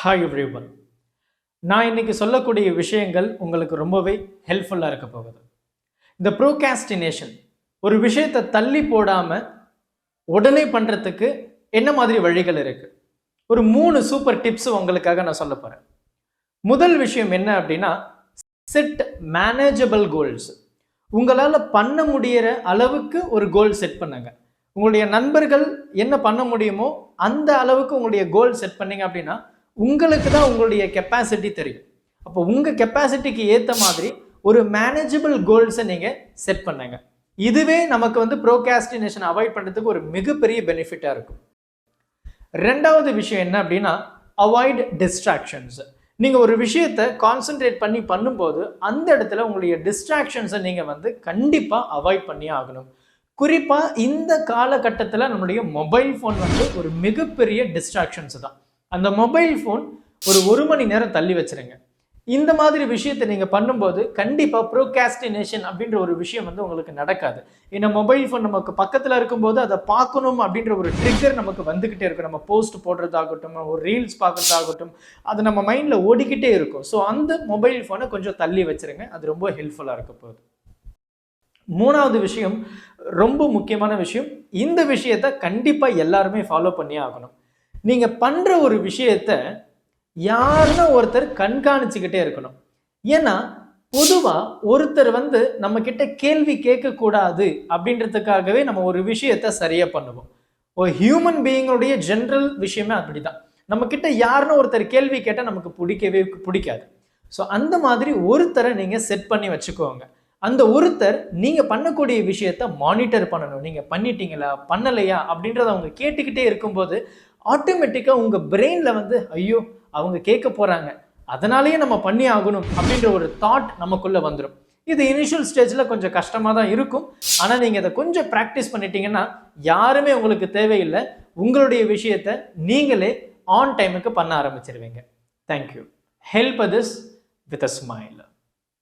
Hi everyone. நான் இன்னைக்கு சொல்லக்கூடிய விஷயங்கள் உங்களுக்கு ரொம்பவே ஹெல்ப்ஃபுல்லாக இருக்க போகுது. இந்த ப்ரோகாஸ்டினேஷன், ஒரு விஷயத்தை தள்ளி போடாமல் உடனே பண்ணுறதுக்கு என்ன மாதிரி வழிகள் இருக்குது? ஒரு 3 சூப்பர் டிப்ஸ் உங்களுக்காக நான் சொல்ல போகிறேன். முதல் விஷயம் என்ன அப்படின்னா, செட் மேனேஜபிள் கோல்ஸ். உங்களால் பண்ண முடிகிற அளவுக்கு ஒரு கோல் செட் பண்ணுங்க. உங்களுடைய நண்பர்கள் என்ன பண்ண முடியுமோ அந்த அளவுக்கு உங்களுடைய கோல் செட் பண்ணீங்க அப்படின்னா உங்களுக்கு தான் உங்களுடைய கெப்பாசிட்டி தெரியும். அப்போ உங்கள் கெப்பாசிட்டிக்கு ஏற்ற மாதிரி ஒரு மேனேஜபிள் கோல்ஸை நீங்கள் செட் பண்ணுங்க. இதுவே நமக்கு ப்ரோகாஸ்டினேஷன் அவாய்ட் பண்ணுறதுக்கு ஒரு மிகப்பெரிய பெனிஃபிட்டாக இருக்கும். ரெண்டாவது விஷயம் என்ன அப்படின்னா, அவாய்ட் டிஸ்ட்ராக்ஷன்ஸ். நீங்கள் ஒரு விஷயத்தை கான்சென்ட்ரேட் பண்ணி பண்ணும்போது அந்த இடத்துல உங்களுடைய டிஸ்ட்ராக்ஷன்ஸை நீங்கள் கண்டிப்பாக அவாய்ட் பண்ணி ஆகணும். குறிப்பாக இந்த காலகட்டத்தில் நம்மளுடைய மொபைல் ஃபோன் ஒரு மிகப்பெரிய டிஸ்ட்ராக்ஷன்ஸ் தான். அந்த மொபைல் ஃபோன் ஒரு 1 மணி நேரம் தள்ளி வச்சிருங்க. இந்த மாதிரி விஷயத்தை நீங்கள் பண்ணும்போது கண்டிப்பாக ப்ரோகாஸ்டினேஷன் அப்படின்ற ஒரு விஷயம் உங்களுக்கு நடக்காது. ஏன்னா மொபைல் ஃபோன் நமக்கு பக்கத்தில் இருக்கும்போது அதை பார்க்கணும் அப்படின்ற ஒரு ட்ரிகர் நமக்கு வந்துக்கிட்டே இருக்கும். நம்ம போஸ்ட் போடுறதாகட்டும், ஒரு ரீல்ஸ் பார்க்குறதாகட்டும், அது நம்ம மைண்டில் ஓடிக்கிட்டே இருக்கும். ஸோ அந்த மொபைல் ஃபோனை கொஞ்சம் தள்ளி வச்சிருங்க. அது ரொம்ப ஹெல்ப்ஃபுல்லாக இருக்க போகுது. மூணாவது விஷயம், ரொம்ப முக்கியமான விஷயம். இந்த விஷயத்தை கண்டிப்பாக எல்லாருமே ஃபாலோ பண்ணி ஆகணும். நீங்கள் பண்ணுற ஒரு விஷயத்த யாருன்னா ஒருத்தர் கண்காணிச்சுக்கிட்டே இருக்கணும். ஏன்னா பொதுவாக ஒருத்தர் நம்ம கிட்ட கேள்வி கேட்கக்கூடாது அப்படின்றதுக்காகவே நம்ம ஒரு விஷயத்த சரியாக பண்ணுவோம். ஒரு ஹியூமன் பீயிங்களுடைய ஜென்ரல் விஷயமே அப்படிதான். நம்ம கிட்ட யாருன்னு ஒருத்தர் கேள்வி கேட்டால் நமக்கு பிடிக்காது. ஸோ அந்த மாதிரி ஒருத்தரை நீங்கள் செட் பண்ணி வச்சுக்கோங்க. அந்த ஒருத்தர் நீங்கள் பண்ணக்கூடிய விஷயத்த மானிட்டர் பண்ணணும். நீங்கள் பண்ணிட்டீங்களா பண்ணலையா அப்படின்றத அவங்க கேட்டுக்கிட்டே இருக்கும்போது ஆட்டோமேட்டிக்காக உங்கள் பிரெயினில் ஐயோ அவங்க கேட்க போகிறாங்க, அதனாலேயே நம்ம பண்ணி ஆகணும் அப்படின்ற ஒரு தாட் நமக்குள்ளே வந்துடும். இது இனிஷியல் ஸ்டேஜில் கொஞ்சம் கஷ்டமாக தான் இருக்கும். ஆனால் நீங்கள் அதை கொஞ்சம் ப்ராக்டிஸ் பண்ணிட்டீங்கன்னா யாருமே உங்களுக்கு தேவையில்லை. உங்களுடைய விஷயத்தை நீங்களே ஆன் டைமுக்கு பண்ண ஆரம்பிச்சிருவீங்க. Thank you. Help others with a smile.